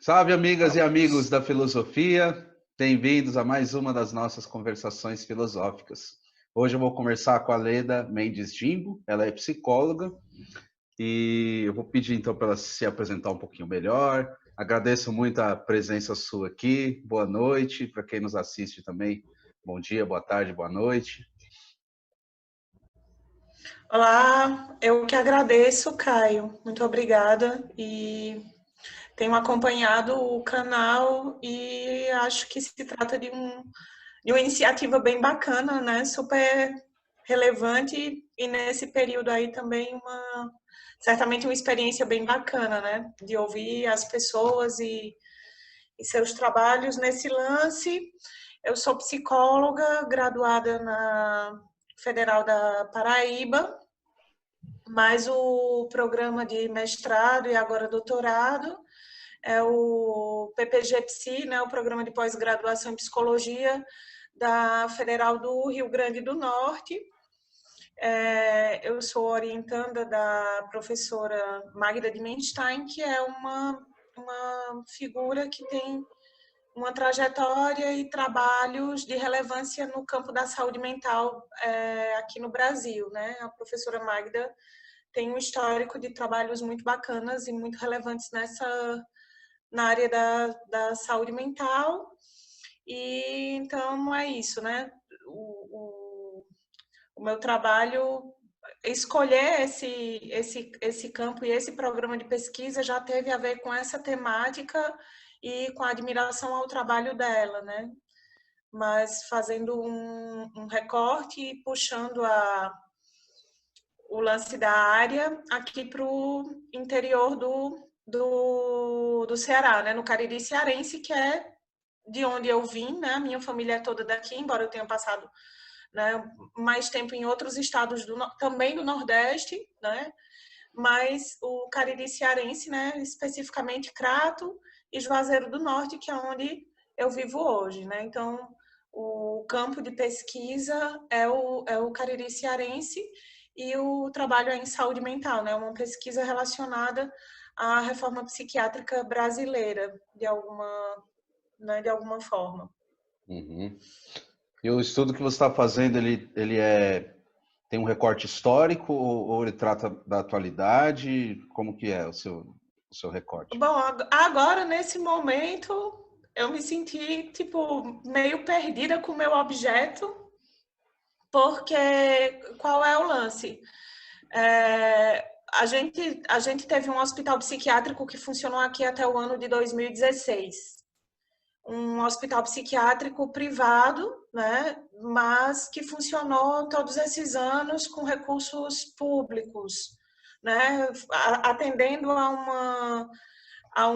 Salve, amigas e amigos da filosofia. Bem-vindos a mais uma das nossas conversações filosóficas. Hoje eu vou conversar com a Leda Mendes Jimbo, ela é psicóloga, e eu vou pedir então para ela se apresentar um pouquinho melhor. Agradeço muito a presença sua aqui. Boa noite. Para quem nos assiste também, bom dia, boa tarde, boa noite. Olá, eu que agradeço, Caio. Muito obrigada. E tenho acompanhado o canal e acho que se trata de uma iniciativa bem bacana, né? Super relevante e nesse período aí também certamente uma experiência bem bacana, né? De ouvir as pessoas e seus trabalhos nesse lance. Eu sou psicóloga, graduada na Federal da Paraíba, mas o programa de mestrado e agora doutorado é o PPG-Psi, né, o programa de pós-graduação em psicologia da Federal do Rio Grande do Norte. Eu sou orientanda da professora Magda Dimenstein, que é uma figura que tem uma trajetória e trabalhos de relevância no campo da saúde mental aqui no Brasil, né? A professora Magda tem um histórico de trabalhos muito bacanas e muito relevantes na área da saúde mental. E então é isso, né? O meu trabalho, escolher esse campo e esse programa de pesquisa já teve a ver com essa temática e com a admiração ao trabalho dela, né? Mas fazendo um recorte e puxando o lance da área aqui para o interior do Ceará, né? No Cariri Cearense, que é de onde eu vim, né? A minha família é toda daqui, embora eu tenha passado, né, mais tempo em outros estados também do Nordeste, né? Mas o Cariri Cearense, né, especificamente Crato e Juazeiro do Norte, que é onde eu vivo hoje, né? Então, o campo de pesquisa é o Cariri Cearense e o trabalho é em saúde mental, né? Uma pesquisa relacionada à reforma psiquiátrica brasileira, de alguma forma. Uhum. E o estudo que você está fazendo, tem um recorte histórico ou ele trata da atualidade? Como que é o seu recorte? Bom, agora, nesse momento, eu me senti, tipo, meio perdida com o meu objeto, porque qual é o lance? A gente teve um hospital psiquiátrico que funcionou aqui até o ano de 2016. Um hospital psiquiátrico privado, né, mas que funcionou todos esses anos com recursos públicos, né, atendendo a, uma, a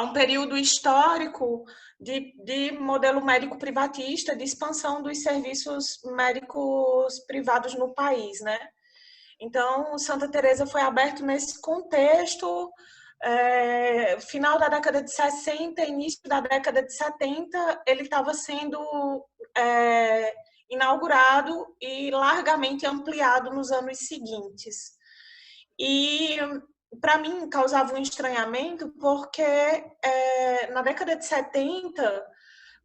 um período histórico de modelo médico privatista, de expansão dos serviços médicos privados no país, né? Então, Santa Teresa foi aberto nesse contexto, final da década de 60, início da década de 70, ele estava sendo inaugurado e largamente ampliado nos anos seguintes. E, para mim, causava um estranhamento porque na década de 70,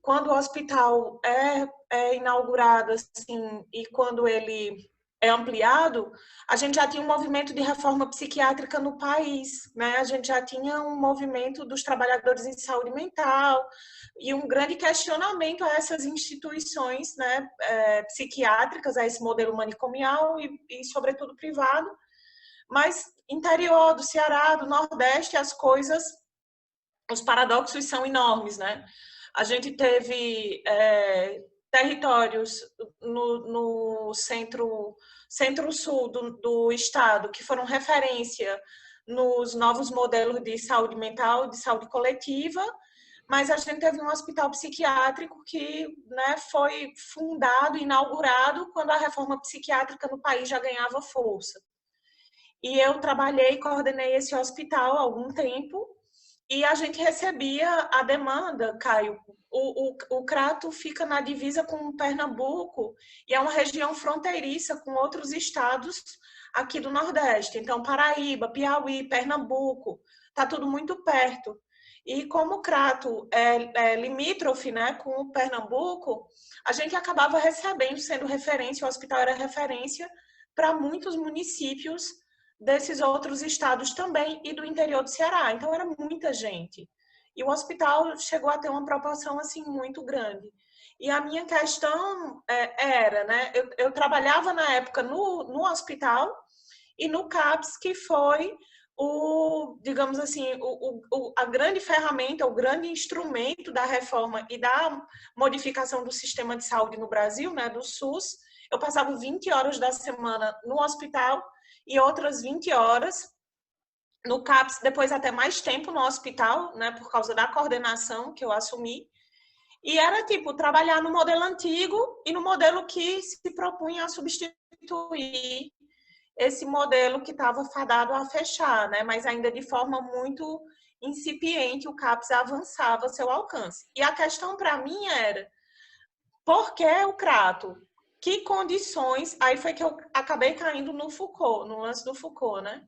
quando o hospital é inaugurado assim, e quando ele é ampliado, a gente já tinha um movimento de reforma psiquiátrica no país, né? A gente já tinha um movimento dos trabalhadores em saúde mental e um grande questionamento a essas instituições, né, psiquiátricas, a esse modelo manicomial e sobretudo privado. Mas interior do Ceará, do Nordeste, os paradoxos são enormes, né? A gente teve territórios no centro-sul do estado que foram referência nos novos modelos de saúde mental, de saúde coletiva, mas a gente teve um hospital psiquiátrico que, né, foi fundado, inaugurado, quando a reforma psiquiátrica no país já ganhava força. E eu trabalhei e coordenei esse hospital há algum tempo, e a gente recebia a demanda, Caio. O Crato fica na divisa com Pernambuco e é uma região fronteiriça com outros estados aqui do Nordeste. Então, Paraíba, Piauí, Pernambuco, está tudo muito perto. E como o Crato é limítrofe, né, com o Pernambuco, a gente acabava recebendo, sendo referência, o hospital era referência para muitos municípios desses outros estados também e do interior do Ceará. Então, era muita gente. E o hospital chegou a ter uma proporção, assim, muito grande. E a minha questão era, né, eu trabalhava na época no hospital e no CAPS, que foi digamos assim, a grande ferramenta, o grande instrumento da reforma e da modificação do sistema de saúde no Brasil, né, do SUS. Eu passava 20 horas da semana no hospital e outras 20 horas no CAPS, depois até mais tempo no hospital, né, por causa da coordenação que eu assumi. E era tipo trabalhar no modelo antigo e no modelo que se propunha a substituir esse modelo que estava fadado a fechar, né? Mas ainda de forma muito incipiente, o CAPS avançava seu alcance. E a questão para mim era, por que o Crato? Que condições... Aí foi que eu acabei caindo no Foucault, no lance do Foucault, né?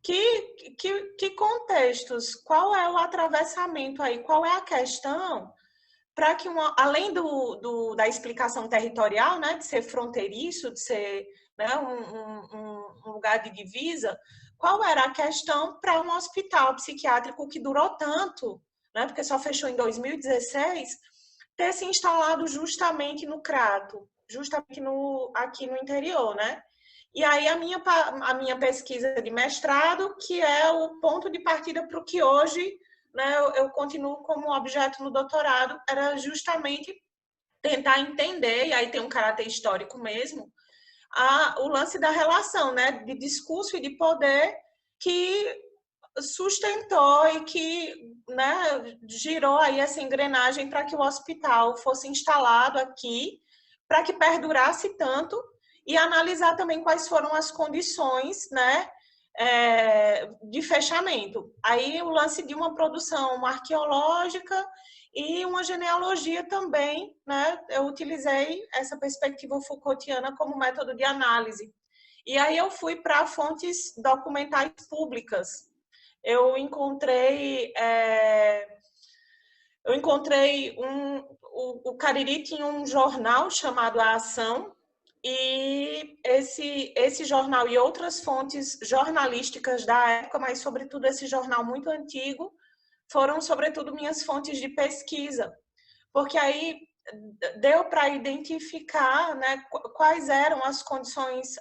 Que contextos? Qual é o atravessamento aí? Qual é a questão para que, além da explicação territorial, né, de ser fronteiriço, de ser, né, um lugar de divisa, qual era a questão para um hospital psiquiátrico que durou tanto, né, porque só fechou em 2016, ter se instalado justamente no Crato, justamente aqui no interior, né? E aí a minha pesquisa de mestrado, que é o ponto de partida para o que hoje, né, eu continuo como objeto no doutorado, era justamente tentar entender, e aí tem um caráter histórico mesmo, o lance da relação, né, de discurso e de poder que sustentou e que, né, girou aí essa engrenagem para que o hospital fosse instalado aqui, para que perdurasse tanto, e analisar também quais foram as condições, né, de fechamento. Aí o lance de uma produção arqueológica e uma genealogia também, né? Eu utilizei essa perspectiva Foucaultiana como método de análise. E aí eu fui para fontes documentais públicas. Eu encontrei o Cariri tinha um jornal chamado A Ação, e esse jornal e outras fontes jornalísticas da época, mas sobretudo esse jornal muito antigo, foram sobretudo minhas fontes de pesquisa, porque aí deu para identificar, né, quais eram as condições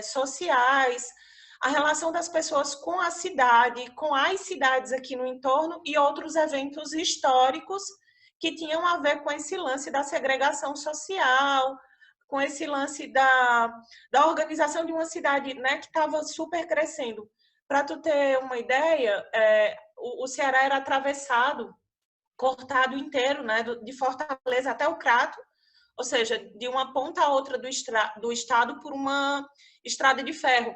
sociais, a relação das pessoas com a cidade, com as cidades aqui no entorno e outros eventos históricos que tinham a ver com esse lance da segregação social, com esse lance da organização de uma cidade, né, que estava super crescendo. Para tu ter uma ideia, o Ceará era atravessado, cortado inteiro, né, de Fortaleza até o Crato, ou seja, de uma ponta a outra do estado por uma estrada de ferro,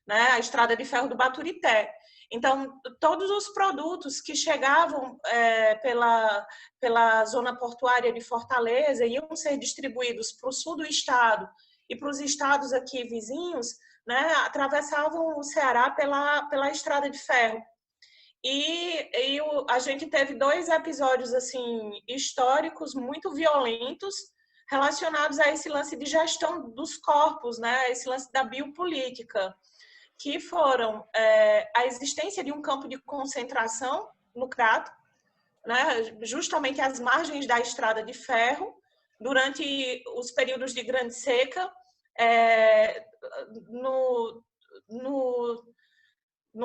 né, a estrada de ferro do Baturité. Então, todos os produtos que chegavam pela zona portuária de Fortaleza iam ser distribuídos para o sul do estado e para os estados aqui vizinhos, né, atravessavam o Ceará pela estrada de ferro. E a gente teve 2 episódios assim históricos muito violentos relacionados a esse lance de gestão dos corpos, né, esse lance da biopolítica, que foram a existência de um campo de concentração no Crato, né, justamente às margens da estrada de ferro, durante os períodos de grande seca, no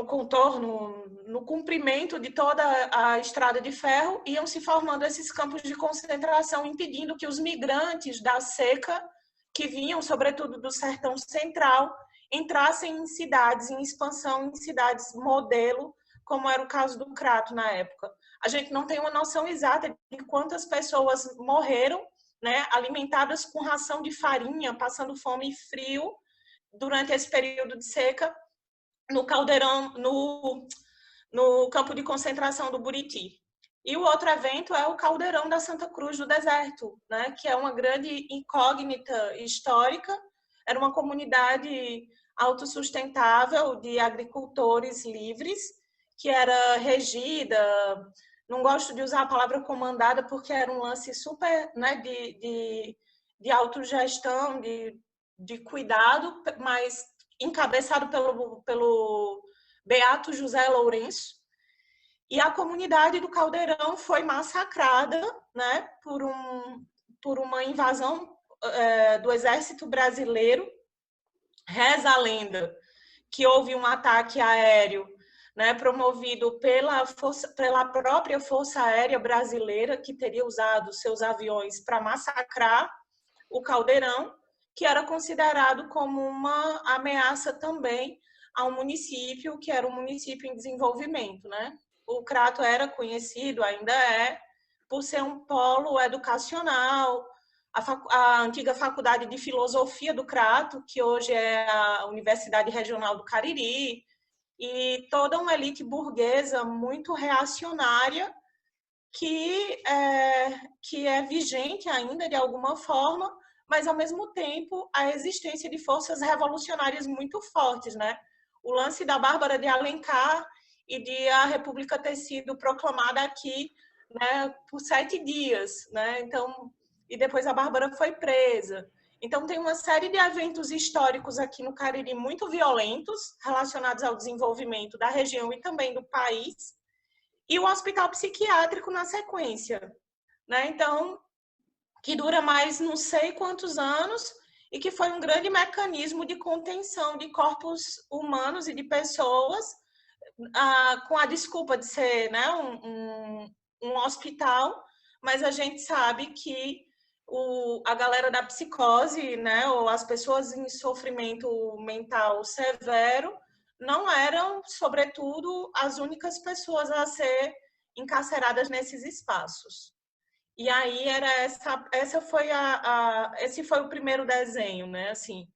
contorno, no comprimento de toda a estrada de ferro, iam se formando esses campos de concentração, impedindo que os migrantes da seca, que vinham sobretudo do sertão central, entrassem em cidades, em expansão, em cidades modelo, como era o caso do Crato na época. A gente não tem uma noção exata de quantas pessoas morreram, né, alimentadas com ração de farinha, passando fome e frio durante esse período de seca, no caldeirão, no campo de concentração do Buriti. E o outro evento é o Caldeirão da Santa Cruz do Deserto, né, que é uma grande incógnita histórica. Era uma comunidade autossustentável de agricultores livres que era regida, não gosto de usar a palavra comandada porque era um lance super, né, de autogestão, de cuidado, mas encabeçado pelo Beato José Lourenço. E a comunidade do Caldeirão foi massacrada, né, por uma invasão do exército brasileiro. Reza a lenda que houve um ataque aéreo, né, promovido pela própria Força Aérea Brasileira, que teria usado seus aviões para massacrar o Caldeirão, que era considerado como uma ameaça também ao município, que era um município em desenvolvimento, né? O Crato era conhecido, ainda é, por ser um polo educacional. A antiga Faculdade de Filosofia do Crato, que hoje é a Universidade Regional do Cariri, e toda uma elite burguesa muito reacionária que é vigente ainda de alguma forma, mas ao mesmo tempo a existência de forças revolucionárias muito fortes, né? O lance da Bárbara de Alencar e de a República ter sido proclamada aqui, né, por 7 dias, né? Então, e depois a Bárbara foi presa. Então, tem uma série de eventos históricos aqui no Cariri muito violentos, relacionados ao desenvolvimento da região e também do país, e o hospital psiquiátrico na sequência, né? Então, que dura mais não sei quantos anos e que foi um grande mecanismo de contenção de corpos humanos e de pessoas, com a desculpa de ser, né, um hospital, mas a gente sabe que a galera da psicose, né, ou as pessoas em sofrimento mental severo, não eram, sobretudo, as únicas pessoas a ser encarceradas nesses espaços. E aí era esse foi o primeiro desenho, né? Assim,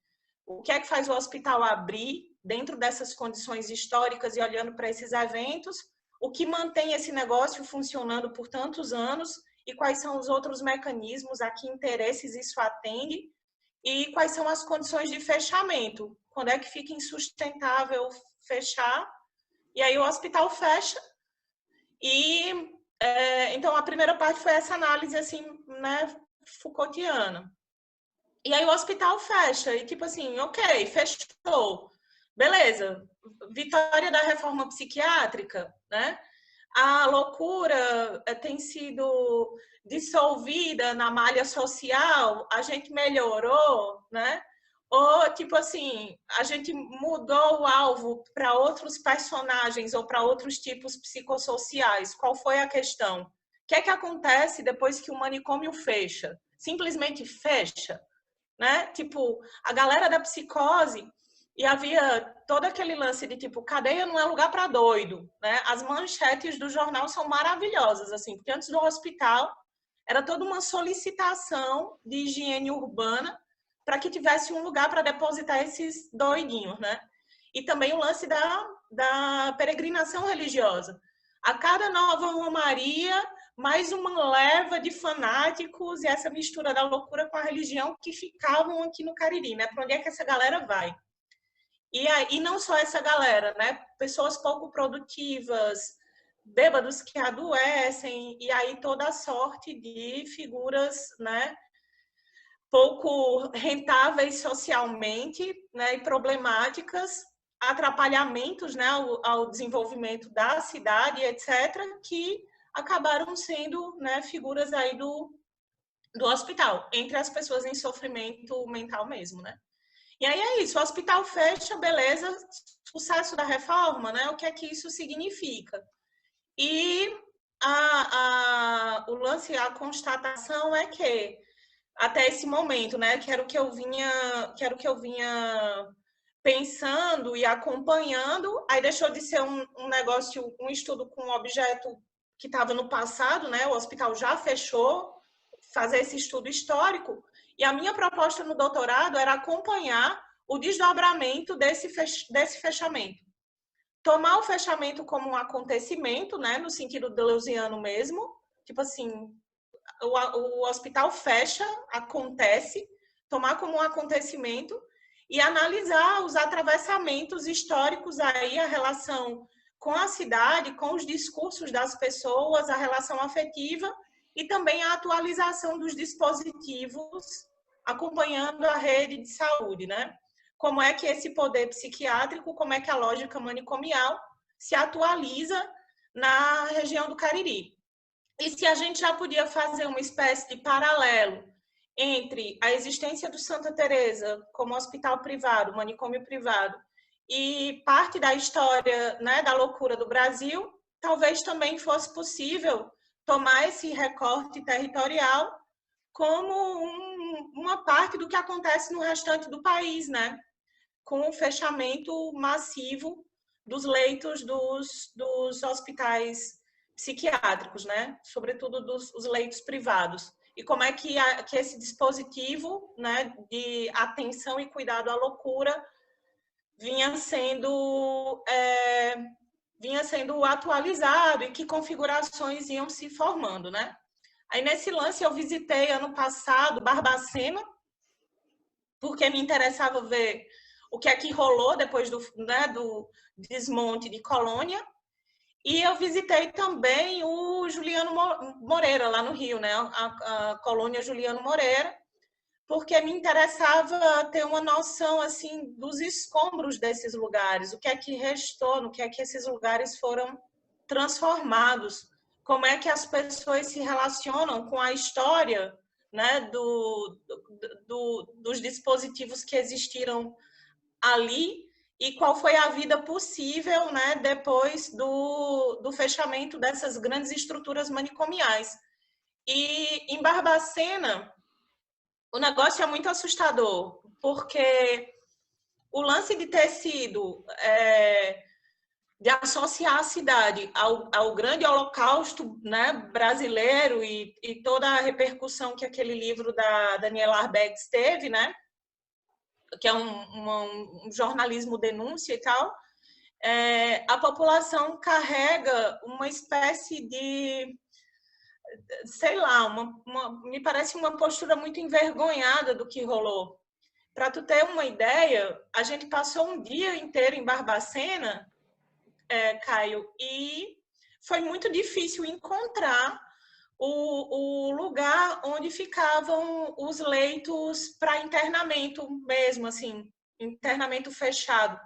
o que é que faz o hospital abrir dentro dessas condições históricas e olhando para esses eventos? O que mantém esse negócio funcionando por tantos anos e quais são os outros mecanismos, a que interesses isso atende e quais são as condições de fechamento? Quando é que fica insustentável fechar? E aí o hospital fecha e então a primeira parte foi essa análise assim, né, Foucaultiana. E aí o hospital fecha e tipo assim, ok, fechou, beleza. Vitória da reforma psiquiátrica, né? A loucura tem sido dissolvida na malha social, a gente melhorou, né? Ou, tipo assim, a gente mudou o alvo para outros personagens ou para outros tipos psicossociais. Qual foi a questão? O que é que acontece depois que o manicômio fecha? Simplesmente fecha, né? Tipo, a galera da psicose, e havia todo aquele lance de tipo, cadeia não é lugar para doido, né? As manchetes do jornal são maravilhosas, assim, porque antes do hospital era toda uma solicitação de higiene urbana para que tivesse um lugar para depositar esses doidinhos, né? E também o lance da peregrinação religiosa. A cada nova romaria, mais uma leva de fanáticos e essa mistura da loucura com a religião que ficavam aqui no Cariri, né? Para onde é que essa galera vai? E não só essa galera, né? Pessoas pouco produtivas, bêbados que adoecem, e aí toda a sorte de figuras, né, pouco rentáveis socialmente, né, e problemáticas, atrapalhamentos, né, ao desenvolvimento da cidade, etc., que acabaram sendo, né, figuras aí do hospital, entre as pessoas em sofrimento mental mesmo, né? E aí é isso, o hospital fecha, beleza, sucesso da reforma, né? O que é que isso significa? E o lance, a constatação é que até esse momento, né, que era o que eu vinha pensando e acompanhando, aí deixou de ser um negócio, um estudo com um objeto que estava no passado, né? O hospital já fechou, fazer esse estudo histórico, e a minha proposta no doutorado era acompanhar o desdobramento desse fechamento. Tomar o fechamento como um acontecimento, né, no sentido deleuziano mesmo, tipo assim, o hospital fecha, acontece, tomar como um acontecimento e analisar os atravessamentos históricos aí, a relação com a cidade, com os discursos das pessoas, a relação afetiva e também a atualização dos dispositivos acompanhando a rede de saúde, né? Como é que esse poder psiquiátrico, como é que a lógica manicomial se atualiza na região do Cariri. E se a gente já podia fazer uma espécie de paralelo entre a existência do Santa Teresa como hospital privado, manicômio privado, e parte da história, né, da loucura do Brasil, talvez também fosse possível tomar esse recorte territorial como uma parte do que acontece no restante do país, né? Com o fechamento massivo dos leitos dos hospitais psiquiátricos, né? Sobretudo os leitos privados. E como é que esse dispositivo, né, de atenção e cuidado à loucura vinha sendo atualizado e que configurações iam se formando, né? Aí, nesse lance, eu visitei ano passado Barbacena, porque me interessava ver o que é que rolou depois do desmonte de Colônia. E eu visitei também o Juliano Moreira, lá no Rio, né? A colônia Juliano Moreira, porque me interessava ter uma noção assim dos escombros desses lugares, o que é que restou, no que é que esses lugares foram transformados, como é que as pessoas se relacionam com a história, né, dos dispositivos que existiram ali e qual foi a vida possível, né, depois do fechamento dessas grandes estruturas manicomiais. E em Barbacena, o negócio é muito assustador, porque o lance de ter sido de associar a cidade ao grande holocausto, né, brasileiro e toda a repercussão que aquele livro da Daniela Arbegs teve, né, que é um jornalismo denúncia e tal, a população carrega uma espécie de, sei lá, me parece uma postura muito envergonhada do que rolou. Para tu ter uma ideia, a gente passou um dia inteiro em Barbacena, Caio, e foi muito difícil encontrar o lugar onde ficavam os leitos para internamento mesmo, assim, internamento fechado.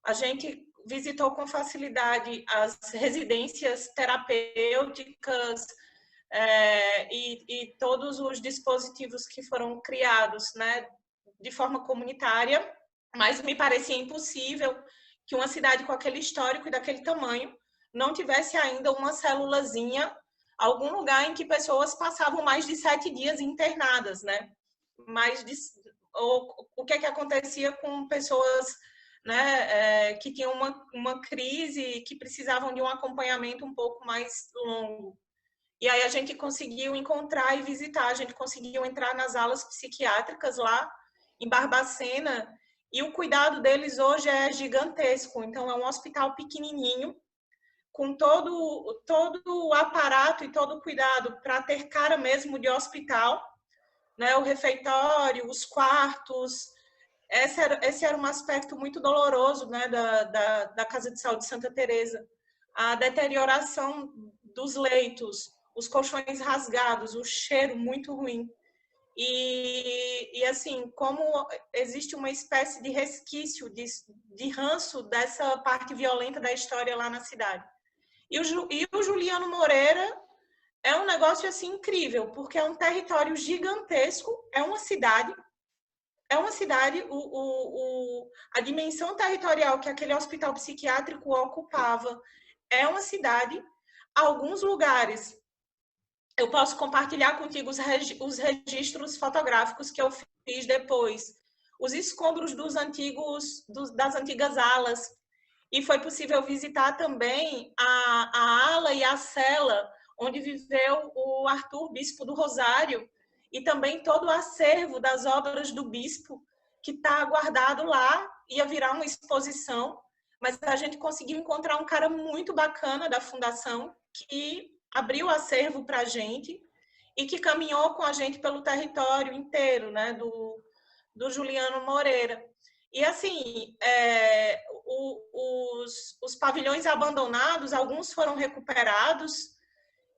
A gente visitou com facilidade as residências terapêuticas e todos os dispositivos que foram criados, né, de forma comunitária, mas me parecia impossível que uma cidade com aquele histórico e daquele tamanho não tivesse ainda uma célulazinha, algum lugar em que pessoas passavam mais de 7 dias internadas, né? O que acontecia com pessoas, né, que tinham uma crise, que precisavam de um acompanhamento um pouco mais longo. E aí a gente conseguiu encontrar e visitar, a gente conseguiu entrar nas alas psiquiátricas lá em Barbacena, e o cuidado deles hoje é gigantesco. Então, é um hospital pequenininho, com todo o aparato e todo o cuidado para ter cara mesmo de hospital, né? O refeitório, os quartos. Esse era um aspecto muito doloroso, né, da Casa de Saúde Santa Teresa. A deterioração dos leitos, os colchões rasgados, o cheiro muito ruim. E assim, como existe uma espécie de resquício, de ranço dessa parte violenta da história lá na cidade. E o Juliano Moreira é um negócio assim incrível, porque é um território gigantesco, é uma cidade, a dimensão territorial que aquele hospital psiquiátrico ocupava é uma cidade. Alguns lugares eu posso compartilhar contigo os registros fotográficos que eu fiz depois, os escombros das antigas alas, e foi possível visitar também a ala e a cela onde viveu o Arthur, bispo do Rosário, e também todo o acervo das obras do bispo, que está guardado lá, ia virar uma exposição, mas a gente conseguiu encontrar um cara muito bacana da fundação, que abriu o acervo para a gente e que caminhou com a gente pelo território inteiro, né, do Juliano Moreira. E, assim, os pavilhões abandonados, alguns foram recuperados,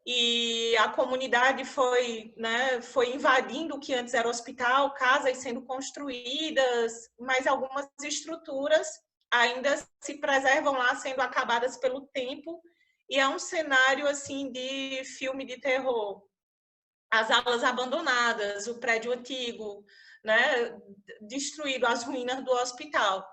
e a comunidade foi, né, foi invadindo o que antes era hospital, casas sendo construídas, mas algumas estruturas ainda se preservam lá, sendo acabadas pelo tempo, e é um cenário assim de filme de terror. As alas abandonadas, o prédio antigo, né, destruído, as ruínas do hospital.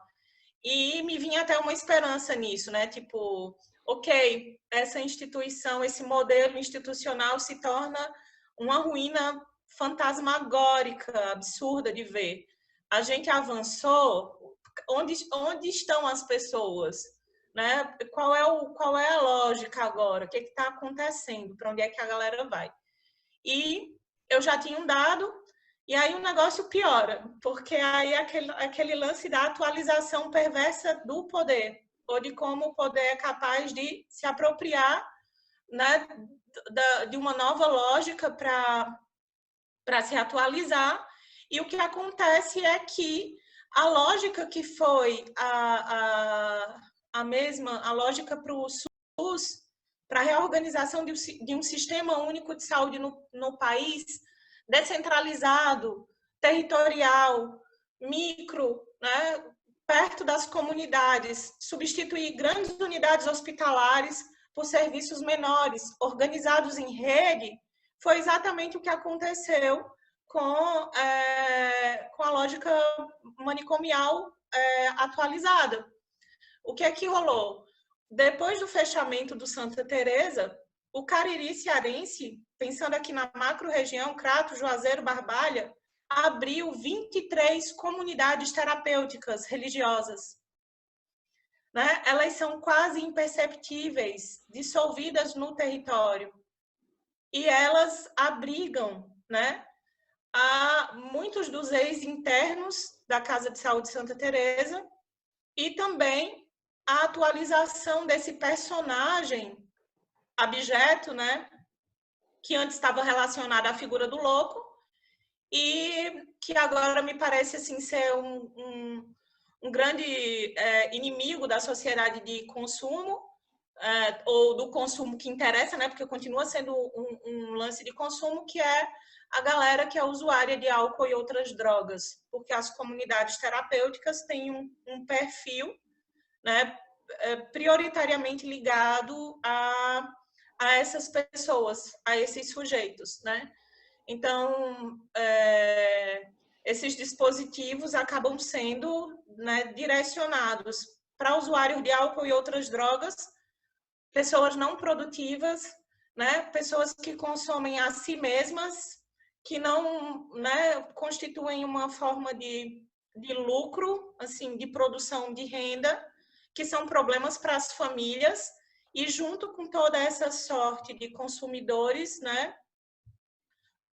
E me vinha até uma esperança nisso, né? Tipo, ok, essa instituição, esse modelo institucional se torna uma ruína fantasmagórica, absurda de ver. A gente avançou, onde estão as pessoas? Né? Qual é a lógica agora? O que está acontecendo? Para onde é que a galera vai? E eu já tinha um dado, e aí o negócio piora, porque aí aquele lance da atualização perversa do poder, ou de como o poder é capaz de se apropriar, né, de uma nova lógica para se atualizar. E o que acontece é que a lógica que foi a mesma, a lógica para o SUS, para a reorganização de um sistema único de saúde no país, descentralizado, territorial, micro, né, perto das comunidades, substituir grandes unidades hospitalares por serviços menores, organizados em rede, foi exatamente o que aconteceu com a lógica manicomial atualizada. O que é que rolou? Depois do fechamento do Santa Teresa, o Cariri cearense, pensando aqui na macro-região, Crato, Juazeiro, Barbalha, abriu 23 comunidades terapêuticas religiosas. Né? Elas são quase imperceptíveis, dissolvidas no território. E elas abrigam, né, a muitos dos ex-internos da Casa de Saúde Santa Teresa e também a atualização desse personagem abjeto, né, que antes estava relacionado à figura do louco e que agora me parece assim ser um grande inimigo da sociedade de consumo, ou do consumo que interessa, né, porque continua sendo um lance de consumo, que é a galera que é usuária de álcool e outras drogas, porque as comunidades terapêuticas têm um perfil, né, prioritariamente ligado a essas pessoas, a esses sujeitos, né? Então, esses dispositivos acabam sendo, né, direcionados para usuários de álcool e outras drogas, pessoas não produtivas, né, pessoas que consomem a si mesmas, que não, né, constituem uma forma de lucro, assim, de produção de renda, que são problemas para as famílias, e junto com toda essa sorte de consumidores, né,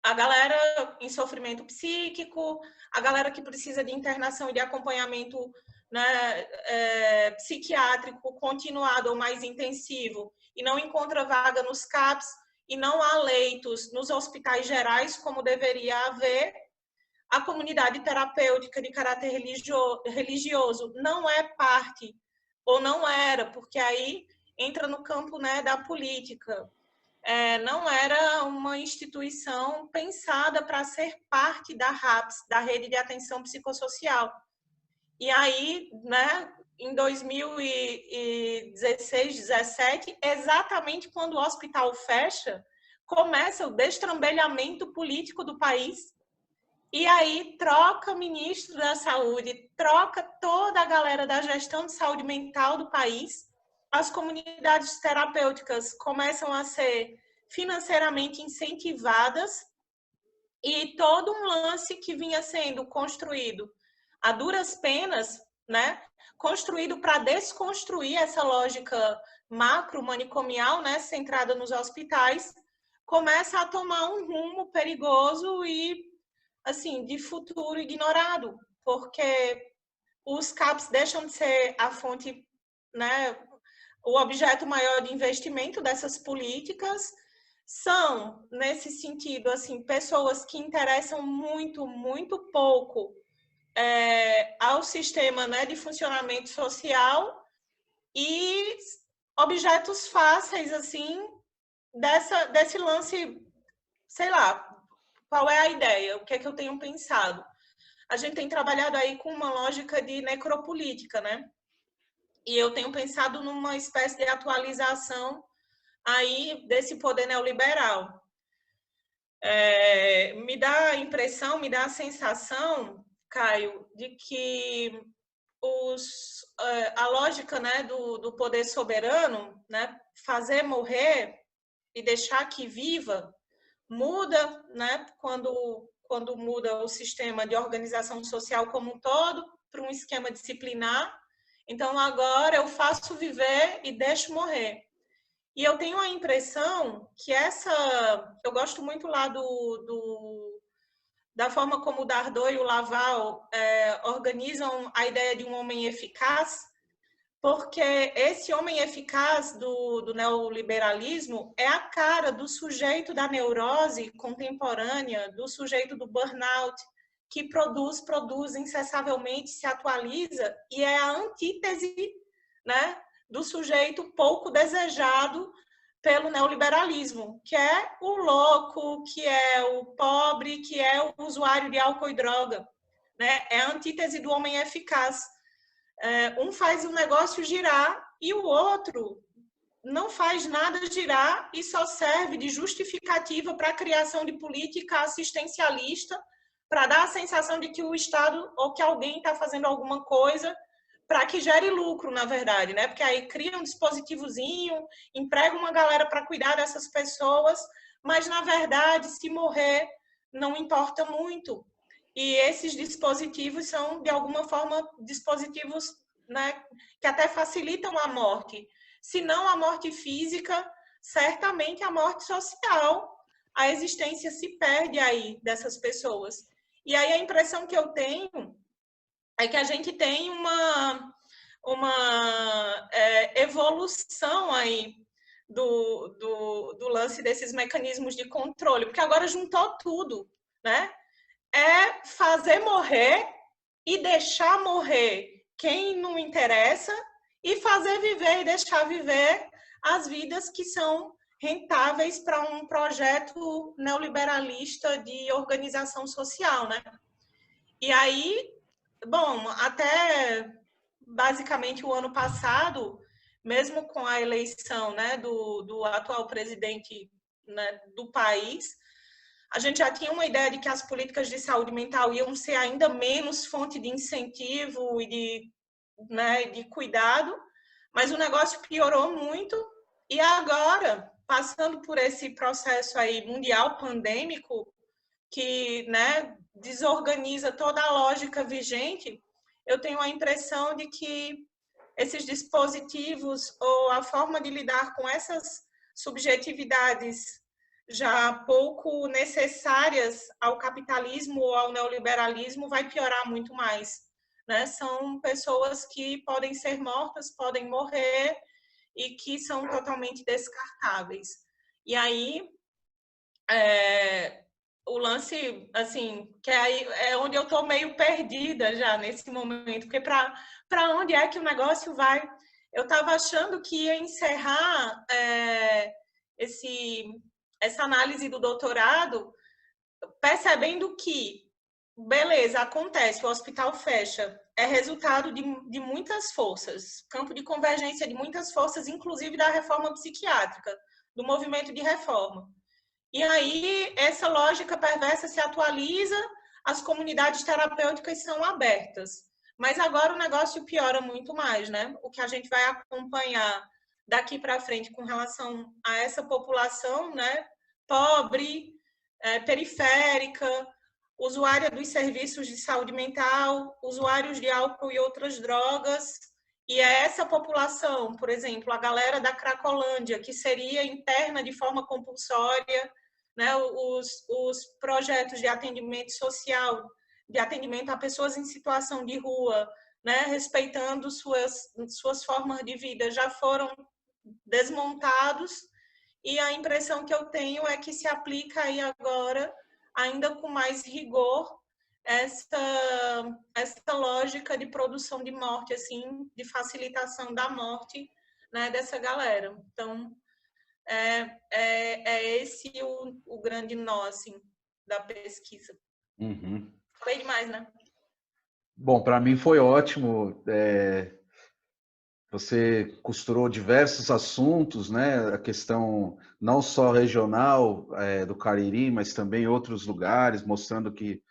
a galera em sofrimento psíquico, a galera que precisa de internação e de acompanhamento, né, psiquiátrico continuado ou mais intensivo, e não encontra vaga nos CAPs, e não há leitos nos hospitais gerais como deveria haver. A comunidade terapêutica de caráter religioso não é parte, ou não era, porque aí entra no campo, né, da política. Não era uma instituição pensada para ser parte da RAPS, da Rede de Atenção Psicossocial. E aí, né, em 2016, 2017, exatamente quando o hospital fecha, começa o destrambelhamento político do país, e aí troca o ministro da Saúde, troca toda a galera da gestão de saúde mental do país, as comunidades terapêuticas começam a ser financeiramente incentivadas, e todo um lance que vinha sendo construído a duras penas, né, construído para desconstruir essa lógica macro-manicomial, né, centrada nos hospitais, começa a tomar um rumo perigoso e, assim, de futuro ignorado, porque os CAPs deixam de ser a fonte, né, o objeto maior de investimento dessas políticas. São, nesse sentido, assim, pessoas que interessam muito, muito pouco ao sistema, né, de funcionamento social e objetos fáceis, assim, desse lance, sei lá, qual é a ideia, o que é que eu tenho pensado. A gente tem trabalhado aí com uma lógica de necropolítica, né? E eu tenho pensado numa espécie de atualização aí desse poder neoliberal. Me dá a impressão, me dá a sensação, Caio, de que a lógica, né, do poder soberano, né, fazer morrer e deixar que viva, muda, né, quando muda o sistema de organização social como um todo para um esquema disciplinar. Então, agora eu faço viver e deixo morrer. E eu tenho a impressão que eu gosto muito lá da forma como o Dardot e o Laval organizam a ideia de um homem eficaz, porque esse homem eficaz do neoliberalismo é a cara do sujeito da neurose contemporânea, do sujeito do burnout, que produz incessavelmente, se atualiza, e é a antítese, né, do sujeito pouco desejado pelo neoliberalismo, que é o louco, que é o pobre, que é o usuário de álcool e droga, né? É a antítese do homem eficaz. Um faz o negócio girar e o outro não faz nada girar e só serve de justificativa para a criação de política assistencialista, para dar a sensação de que o Estado ou que alguém está fazendo alguma coisa para que gere lucro, na verdade, né? Porque aí cria um dispositivozinho, emprega uma galera para cuidar dessas pessoas, mas na verdade, se morrer, não importa muito. E esses dispositivos são, de alguma forma, dispositivos, né, que até facilitam a morte. Se não a morte física, certamente a morte social. A existência se perde aí dessas pessoas. E aí a impressão que eu tenho é que a gente tem uma evolução aí do lance desses mecanismos de controle, porque agora juntou tudo, né? É fazer morrer e deixar morrer quem não interessa e fazer viver e deixar viver as vidas que são rentáveis para um projeto neoliberalista de organização social, né? E aí, bom, até basicamente o ano passado, mesmo com a eleição, né, do atual presidente, né, do país, a gente já tinha uma ideia de que as políticas de saúde mental iam ser ainda menos fonte de incentivo e né, de cuidado, mas o negócio piorou muito e agora, passando por esse processo aí mundial pandêmico, que, né, desorganiza toda a lógica vigente, eu tenho a impressão de que esses dispositivos ou a forma de lidar com essas subjetividades já pouco necessárias ao capitalismo ou ao neoliberalismo vai piorar muito mais, né? São pessoas que podem ser mortas, podem morrer e que são totalmente descartáveis. E aí, o lance, assim, que aí é onde eu tô meio perdida já nesse momento, porque para onde é que o negócio vai? Eu estava achando que ia encerrar essa análise do doutorado percebendo que, beleza, acontece, o hospital fecha, é resultado de muitas forças, campo de convergência de muitas forças, inclusive da reforma psiquiátrica, do movimento de reforma. E aí, essa lógica perversa se atualiza, as comunidades terapêuticas são abertas. Mas agora o negócio piora muito mais, né? O que a gente vai acompanhar daqui para frente com relação a essa população, né? Pobre, periférica, usuária dos serviços de saúde mental, usuários de álcool e outras drogas. E é essa população, por exemplo, a galera da Cracolândia, que seria interna de forma compulsória, né, os projetos de atendimento social, de atendimento a pessoas em situação de rua, né, respeitando suas formas de vida, já foram desmontados, e a impressão que eu tenho é que se aplica aí agora, ainda com mais rigor, essa lógica de produção de morte, assim, de facilitação da morte, né, dessa galera. Então, é esse o grande nó, assim, da pesquisa. Uhum. Falei demais, né? Bom, para mim foi ótimo. Você costurou diversos assuntos, né? A questão não só regional do Cariri, mas também outros lugares, mostrando que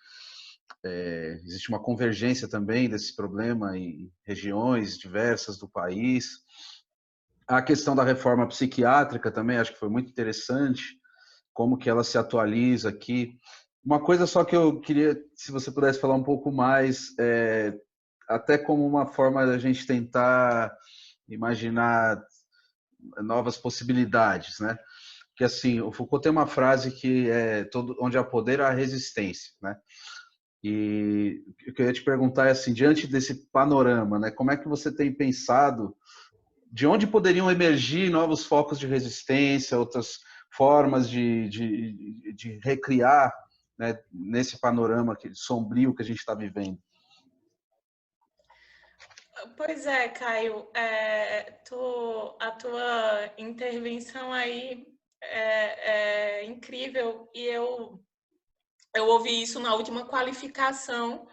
existe uma convergência também desse problema em regiões diversas do país. A questão da reforma psiquiátrica também acho que foi muito interessante, como que ela se atualiza aqui. Uma coisa só que eu queria, se você pudesse falar um pouco mais, até como uma forma da gente tentar imaginar novas possibilidades, né? Que assim, o Foucault tem uma frase que é onde há poder há resistência, né? E o que eu queria te perguntar é assim, diante desse panorama, né? Como é que você tem pensado de onde poderiam emergir novos focos de resistência, outras formas de recriar, né, nesse panorama sombrio que a gente está vivendo? Pois é, Caio, a tua intervenção aí é incrível e eu ouvi isso na última qualificação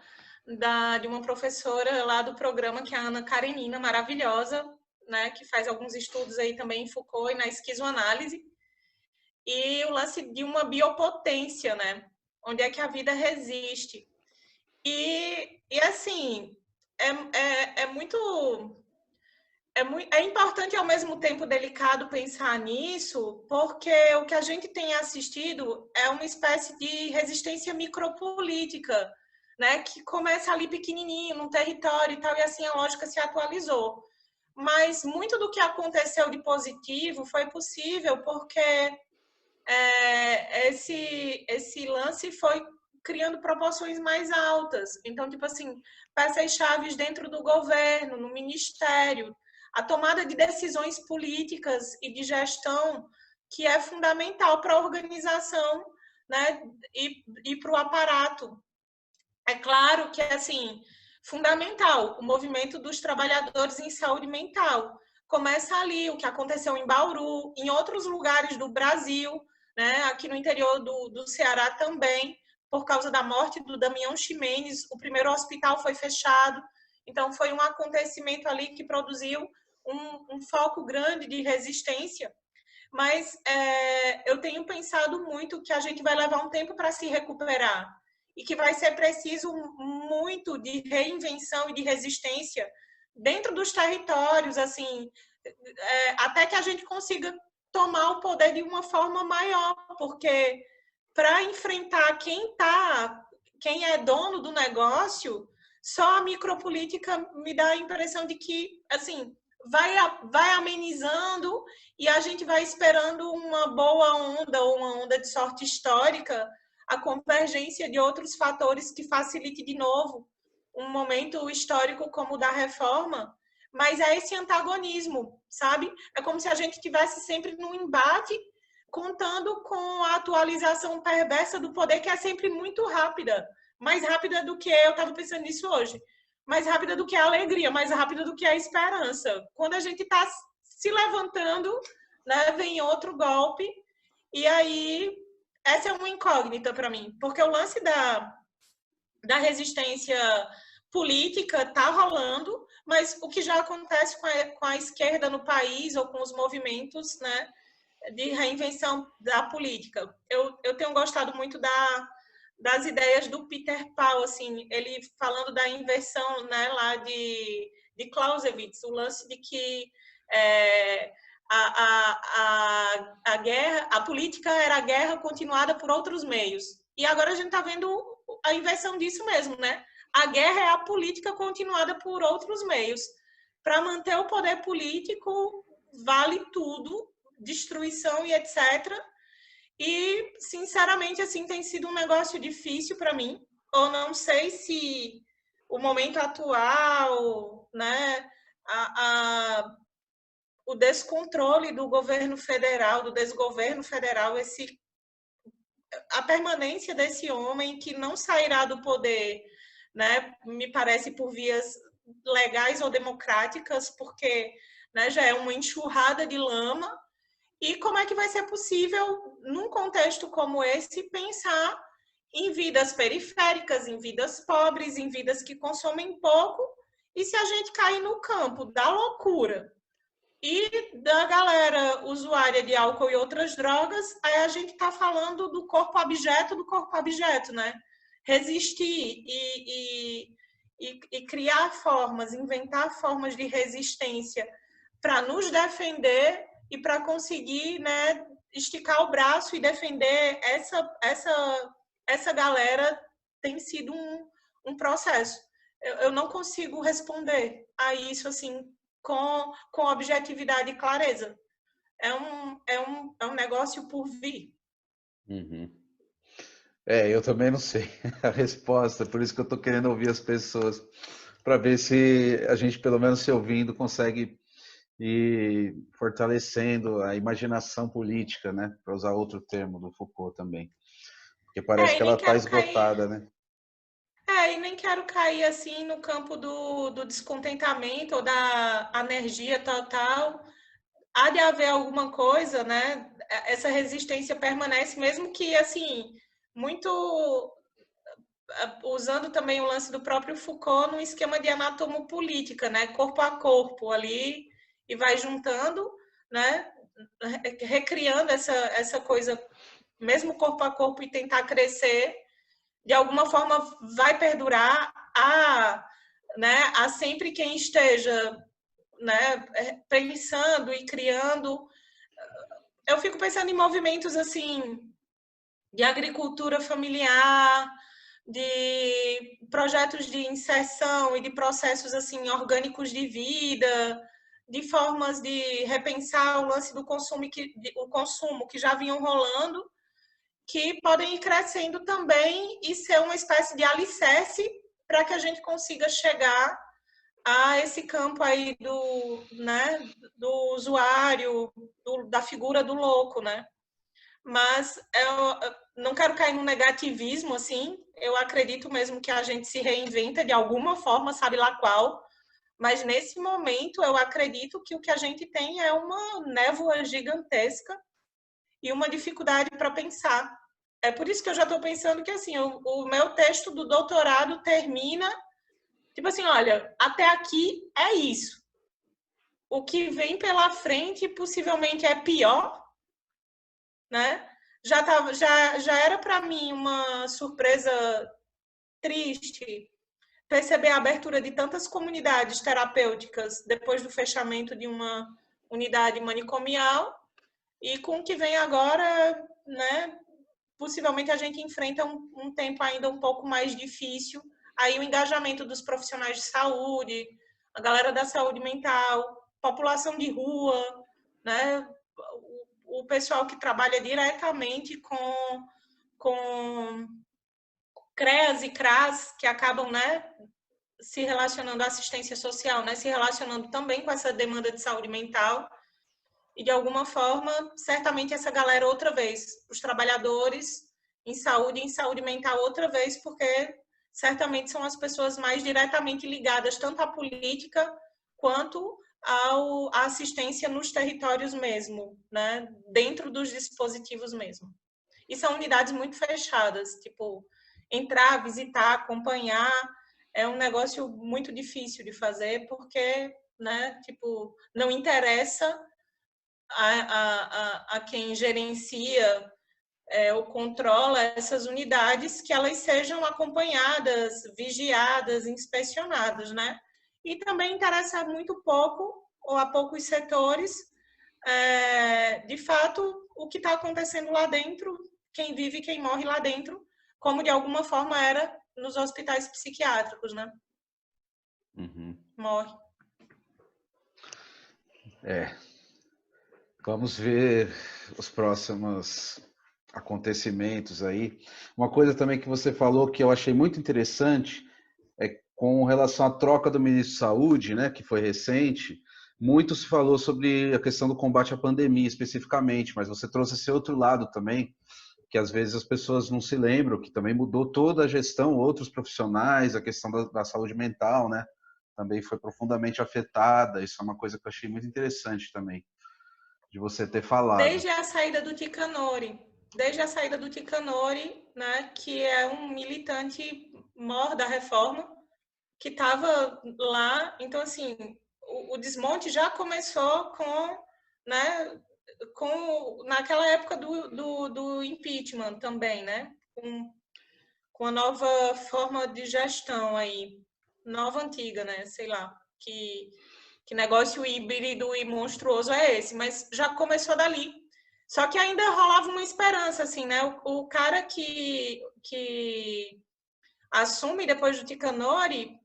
de uma professora lá do programa, que é a Ana Karenina, maravilhosa, né, que faz alguns estudos aí também em Foucault e na esquizoanálise, e o lance de uma biopotência, né, onde é que a vida resiste. E assim, é muito é importante e ao mesmo tempo delicado pensar nisso, porque o que a gente tem assistido é uma espécie de resistência micropolítica, né, que começa ali pequenininho, num território e tal, e assim a lógica se atualizou. Mas muito do que aconteceu de positivo foi possível porque esse lance foi criando proporções mais altas. Então, tipo assim, peças-chaves dentro do governo, no ministério, a tomada de decisões políticas e de gestão, que é fundamental para a organização, né, e para o aparato. É claro que é assim, fundamental o movimento dos trabalhadores em saúde mental. Começa ali o que aconteceu em Bauru, em outros lugares do Brasil, né? Aqui no interior do Ceará também, por causa da morte do Damião Ximenes, o primeiro hospital foi fechado. Então, foi um acontecimento ali que produziu um foco grande de resistência. Mas eu tenho pensado muito que a gente vai levar um tempo para se recuperar e que vai ser preciso muito de reinvenção e de resistência dentro dos territórios, assim, até que a gente consiga tomar o poder de uma forma maior, porque para enfrentar quem é dono do negócio, só a micropolítica me dá a impressão de que, assim, vai amenizando e a gente vai esperando uma boa onda ou uma onda de sorte histórica, a convergência de outros fatores que facilite de novo um momento histórico como o da reforma, mas é esse antagonismo, sabe? É como se a gente tivesse sempre num embate, contando com a atualização perversa do poder, que é sempre muito rápida, mais rápida do que eu estava pensando nisso hoje, mais rápida do que a alegria, mais rápida do que a esperança. Quando a gente está se levantando, né, vem outro golpe, e aí essa é uma incógnita para mim, porque o lance da resistência política está rolando, mas o que já acontece com a esquerda no país ou com os movimentos, né, de reinvenção da política. Eu tenho gostado muito das ideias do Peter Paul, assim, ele falando da inversão, né, lá de Clausewitz, o lance de que a guerra, a política era a guerra continuada por outros meios. E agora a gente está vendo a inversão disso mesmo, né? A guerra é a política continuada por outros meios. Para manter o poder político, vale tudo, destruição e etc. E, sinceramente, assim, tem sido um negócio difícil para mim. Eu não sei se o momento atual, né, o descontrole do governo federal, do desgoverno federal, esse a permanência desse homem que não sairá do poder, né, me parece por vias legais ou democráticas, porque, né, já é uma enxurrada de lama. E como é que vai ser possível, num contexto como esse, pensar em vidas periféricas, em vidas pobres, em vidas que consomem pouco, e se a gente cair no campo da loucura e da galera usuária de álcool e outras drogas, aí a gente está falando do corpo abjeto, né? Resistir e criar formas, inventar formas de resistência para nos defender e para conseguir, né, esticar o braço e defender essa galera tem sido um processo. Eu não consigo responder a isso assim com objetividade e clareza. É um negócio por vir. Uhum. Eu também não sei a resposta, por isso que eu estou querendo ouvir as pessoas, para ver se a gente, pelo menos se ouvindo, consegue ir fortalecendo a imaginação política, né? Para usar outro termo do Foucault também. Porque parece E que ela nem está quero cair. esgotada, né? E nem quero cair assim no campo do descontentamento ou da energia total. Há de haver alguma coisa, né? Essa resistência permanece, mesmo que assim, muito usando também o lance do próprio Foucault num esquema de anatomopolítica, né? Corpo a corpo ali e vai juntando, né? Recriando essa coisa, mesmo corpo a corpo e tentar crescer, de alguma forma vai perdurar a sempre quem esteja, né, pensando e criando. Eu fico pensando em movimentos assim de agricultura familiar, de projetos de inserção e de processos assim orgânicos de vida, de formas de repensar o lance do consumo que já vinham rolando, que podem ir crescendo também e ser uma espécie de alicerce para que a gente consiga chegar a esse campo aí do usuário, da figura do louco, né? Mas eu não quero cair no negativismo, assim. Eu acredito mesmo que a gente se reinventa de alguma forma, sabe lá qual. Mas nesse momento eu acredito que o que a gente tem é uma névoa gigantesca e uma dificuldade para pensar. É por isso que eu já estou pensando que assim, o meu texto do doutorado termina, tipo assim, olha, até aqui é isso. O que vem pela frente possivelmente é pior, né? Já era para mim uma surpresa triste perceber a abertura de tantas comunidades terapêuticas depois do fechamento de uma unidade manicomial, e com o que vem agora, né, possivelmente a gente enfrenta um tempo ainda um pouco mais difícil. Aí o engajamento dos profissionais de saúde, a galera da saúde mental, população de rua, né, o pessoal que trabalha diretamente com CREAS e CRAS, que acabam, né, se relacionando à assistência social, né, se relacionando também com essa demanda de saúde mental. E, de alguma forma, certamente essa galera outra vez, os trabalhadores em saúde mental outra vez, porque certamente são as pessoas mais diretamente ligadas tanto à política quanto à assistência nos territórios mesmo, né? Dentro dos dispositivos mesmo. E são unidades muito fechadas, tipo, entrar, visitar, acompanhar, é um negócio muito difícil de fazer, porque, né, tipo, não interessa a quem gerencia ou controla essas unidades que elas sejam acompanhadas, vigiadas, inspecionadas, né? E também interessa muito pouco, ou a poucos setores, de fato, o que está acontecendo lá dentro, quem vive e quem morre lá dentro, como de alguma forma era nos hospitais psiquiátricos, né? Uhum. Morre. Vamos ver os próximos acontecimentos aí. Uma coisa também que você falou que eu achei muito interessante é com relação à troca do ministro da Saúde, né, que foi recente. Muito se falou sobre a questão do combate à pandemia especificamente, mas você trouxe esse outro lado também, que às vezes as pessoas não se lembram, que também mudou toda a gestão, outros profissionais, a questão da saúde mental, né? Também foi profundamente afetada. Isso é uma coisa que eu achei muito interessante também, de você ter falado. Desde a saída do Ticanori, né, que é um militante maior da reforma, que estava lá. Então, assim, o desmonte já começou com, né, naquela época do impeachment também, né? Com a nova forma de gestão aí, nova antiga, né? Sei lá, que negócio híbrido e monstruoso é esse, mas já começou dali. Só que ainda rolava uma esperança, assim, né? O cara que assume depois do Ticanori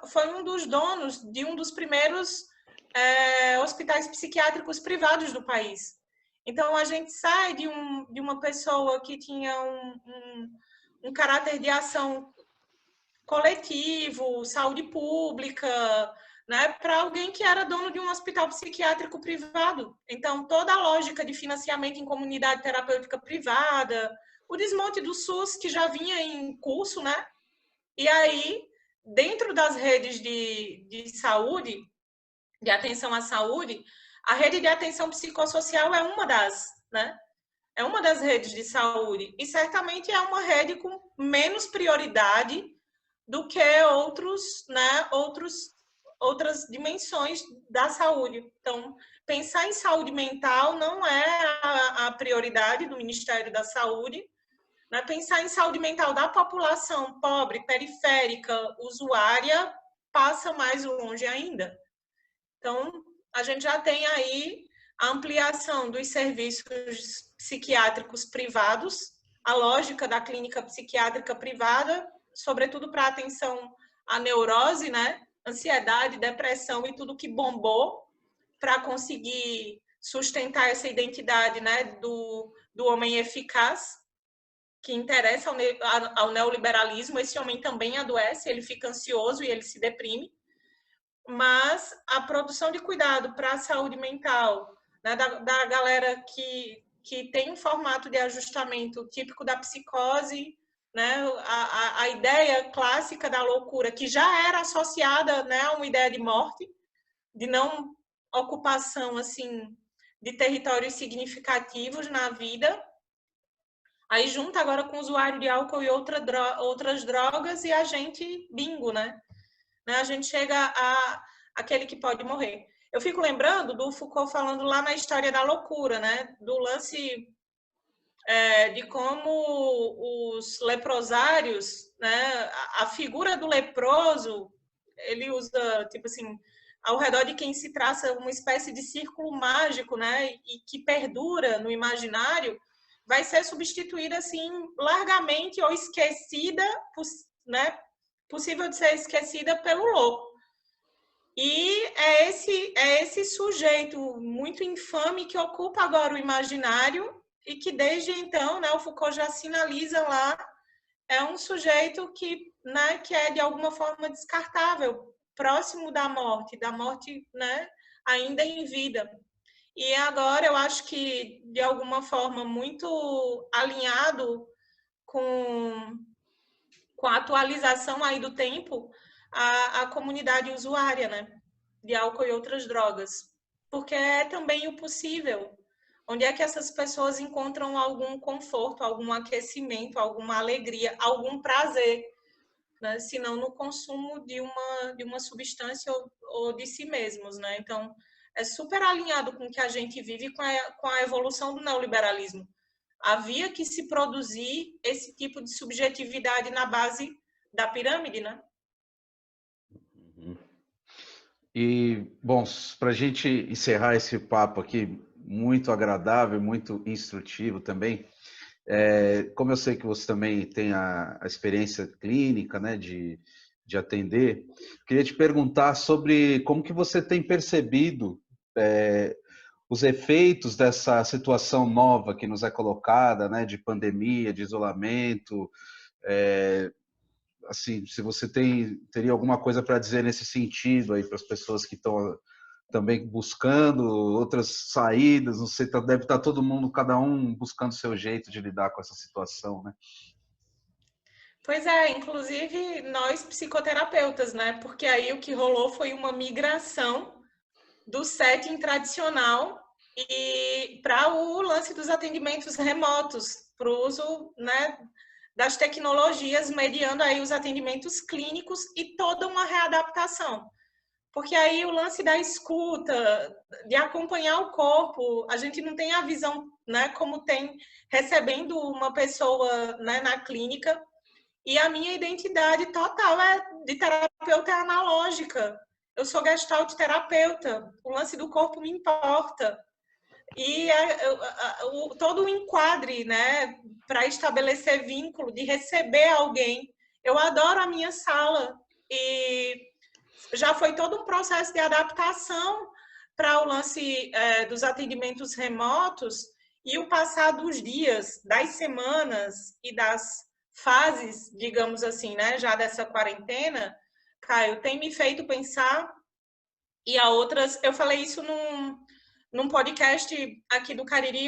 foi um dos donos de um dos primeiros hospitais psiquiátricos privados do país. Então, a gente sai de uma pessoa que tinha um caráter de ação coletivo, saúde pública, né, para alguém que era dono de um hospital psiquiátrico privado. Então, toda a lógica de financiamento em comunidade terapêutica privada, o desmonte do SUS, que já vinha em curso, né? E aí, dentro das redes de saúde, de atenção à saúde, a rede de atenção psicossocial é uma das, né? É uma das redes de saúde. E certamente é uma rede com menos prioridade do que né, outras dimensões da saúde. Então, pensar em saúde mental não é a prioridade do Ministério da Saúde, né? Pensar em saúde mental da população pobre, periférica, usuária, passa mais longe ainda. Então, a gente já tem aí a ampliação dos serviços psiquiátricos privados, a lógica da clínica psiquiátrica privada, sobretudo para atenção à neurose, né? Ansiedade, depressão e tudo que bombou para conseguir sustentar essa identidade, né, do homem eficaz, que interessa ao neoliberalismo. Esse homem também adoece, ele fica ansioso e ele se deprime. Mas a produção de cuidado para a saúde mental, né, da galera que tem um formato de ajustamento típico da psicose, né, a ideia clássica da loucura, que já era associada, né, a uma ideia de morte, de não ocupação assim de territórios significativos na vida. Aí junta agora com o usuário de álcool e outras drogas e a gente bingo, né? A gente chega a aquele que pode morrer. Eu fico lembrando do Foucault falando lá na História da Loucura, né? Do lance de como os leprosários, né? A figura do leproso, ele usa, tipo assim, ao redor de quem se traça uma espécie de círculo mágico, né? E que perdura no imaginário, vai ser substituída, assim, largamente ou esquecida, né? Possível de ser esquecida pelo louco. E é esse sujeito muito infame que ocupa agora o imaginário e que desde então, né, o Foucault já sinaliza lá, é um sujeito que, né, que é de alguma forma descartável, próximo da morte, né, ainda em vida. E agora eu acho que de alguma forma muito alinhado com a atualização aí do tempo, a comunidade usuária, né, de álcool e outras drogas, porque é também o possível. Onde é que essas pessoas encontram algum conforto, algum aquecimento, alguma alegria, algum prazer, né, se não no consumo de uma substância ou de si mesmos, né? Então, é super alinhado com o que a gente vive com a evolução do neoliberalismo. Havia que se produzir esse tipo de subjetividade na base da pirâmide, né? E, bom, para a gente encerrar esse papo aqui, muito agradável, muito instrutivo também, como eu sei que você também tem a experiência clínica, né, de atender, queria te perguntar sobre como que você tem percebido os efeitos dessa situação nova que nos é colocada, né, de pandemia, de isolamento, assim, se você teria alguma coisa para dizer nesse sentido aí para as pessoas que estão também buscando outras saídas, não sei, deve estar todo mundo, cada um buscando o seu jeito de lidar com essa situação, né? Pois é, inclusive nós psicoterapeutas, né? Porque aí o que rolou foi uma migração do setting tradicional e para o lance dos atendimentos remotos, para o uso, né, das tecnologias, mediando aí os atendimentos clínicos e toda uma readaptação. Porque aí o lance da escuta, de acompanhar o corpo, a gente não tem a visão, né, como tem recebendo uma pessoa, né, na clínica. E a minha identidade total de terapeuta é analógica. Eu sou gestalt terapeuta. O lance do corpo me importa. E todo o enquadre, né, para estabelecer vínculo, de receber alguém. Eu adoro a minha sala. E já foi todo um processo de adaptação para o lance dos atendimentos remotos e o passar dos dias, das semanas e das fases, digamos assim, né, já dessa quarentena, Caio, tem me feito pensar e a outras, eu falei isso num podcast aqui do Cariri,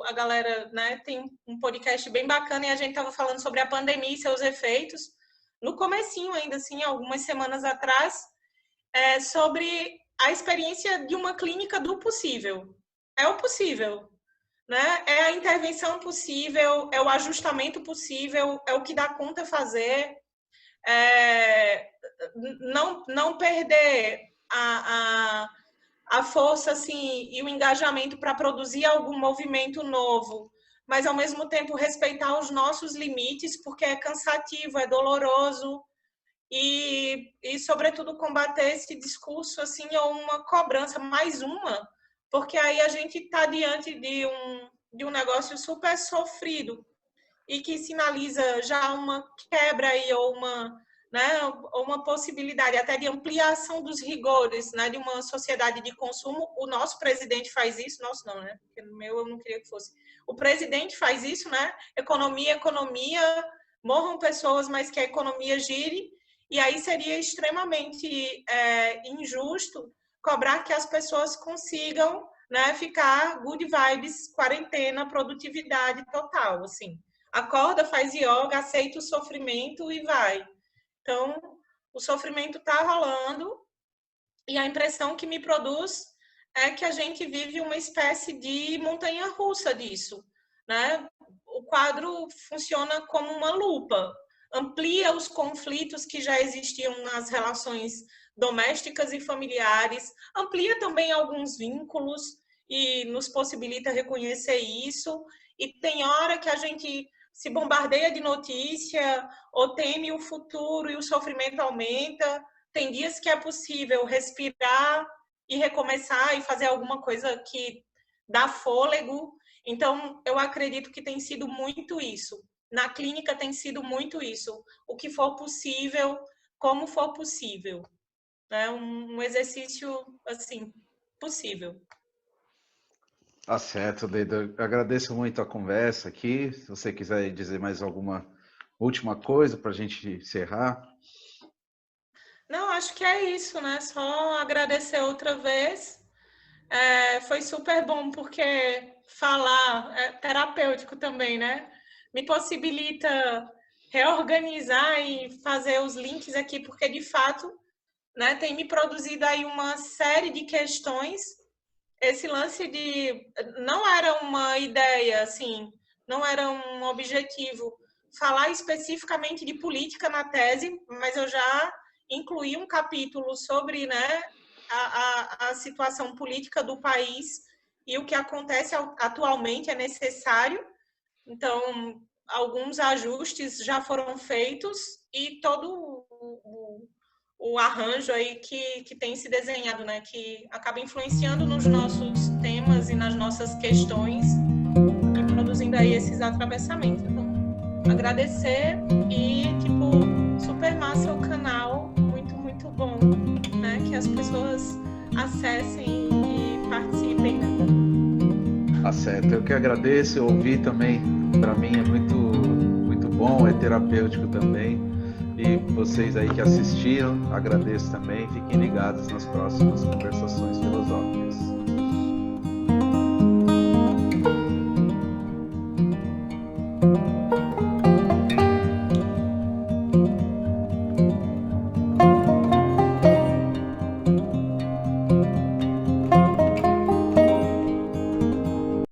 a galera, né, tem um podcast bem bacana e a gente estava falando sobre a pandemia e seus efeitos, no comecinho ainda, assim, algumas semanas atrás, sobre a experiência de uma clínica do possível. É o possível, né? É a intervenção possível, é o ajustamento possível, é o que dá conta fazer, não perder a força assim, e o engajamento para produzir algum movimento novo, mas ao mesmo tempo respeitar os nossos limites, porque é cansativo, é doloroso, e sobretudo combater esse discurso assim, ou uma cobrança, mais uma, porque aí a gente está diante de um negócio super sofrido e que sinaliza já uma quebra aí, ou uma possibilidade até de ampliação dos rigores, né, de uma sociedade de consumo. O nosso presidente faz isso, nosso não, né? Porque no meu eu não queria que fosse. O presidente faz isso, né? Economia, morram pessoas, mas que a economia gire. E aí seria extremamente injusto cobrar que as pessoas consigam, né, ficar good vibes, quarentena, produtividade total, assim. Acorda, faz yoga, aceita o sofrimento e vai. Então, o sofrimento está rolando e a impressão que me produz é que a gente vive uma espécie de montanha-russa disso, né? O quadro funciona como uma lupa, amplia os conflitos que já existiam nas relações domésticas e familiares, amplia também alguns vínculos e nos possibilita reconhecer isso. E tem hora que a gente se bombardeia de notícia ou teme o futuro e o sofrimento aumenta. Tem dias que é possível respirar e recomeçar e fazer alguma coisa que dá fôlego. Então, eu acredito que tem sido muito isso. Na clínica tem sido muito isso. O que for possível, como for possível. É um exercício, assim, possível. Tá certo, Leida. Eu agradeço muito a conversa aqui. Se você quiser dizer mais alguma última coisa para a gente encerrar. Não, acho que é isso, né? Só agradecer outra vez. Foi super bom, porque falar é terapêutico também, né? Me possibilita reorganizar e fazer os links aqui, porque de fato, né, tem me produzido aí uma série de questões. Esse lance de não era uma ideia, assim, não era um objetivo falar especificamente de política na tese, mas eu já incluí um capítulo sobre, né, a situação política do país e o que acontece atualmente é necessário. Então, alguns ajustes já foram feitos e todo o arranjo aí que tem se desenhado, né, que acaba influenciando nos nossos temas e nas nossas questões e produzindo aí esses atravessamentos. Então, agradecer e, super massa o canal, muito, muito bom, né, que as pessoas acessem e participem, né? Tá certo, eu que agradeço, ouvir também, para mim é muito, muito bom, é terapêutico também. E vocês aí que assistiram, agradeço também. Fiquem ligados nas próximas conversações filosóficas.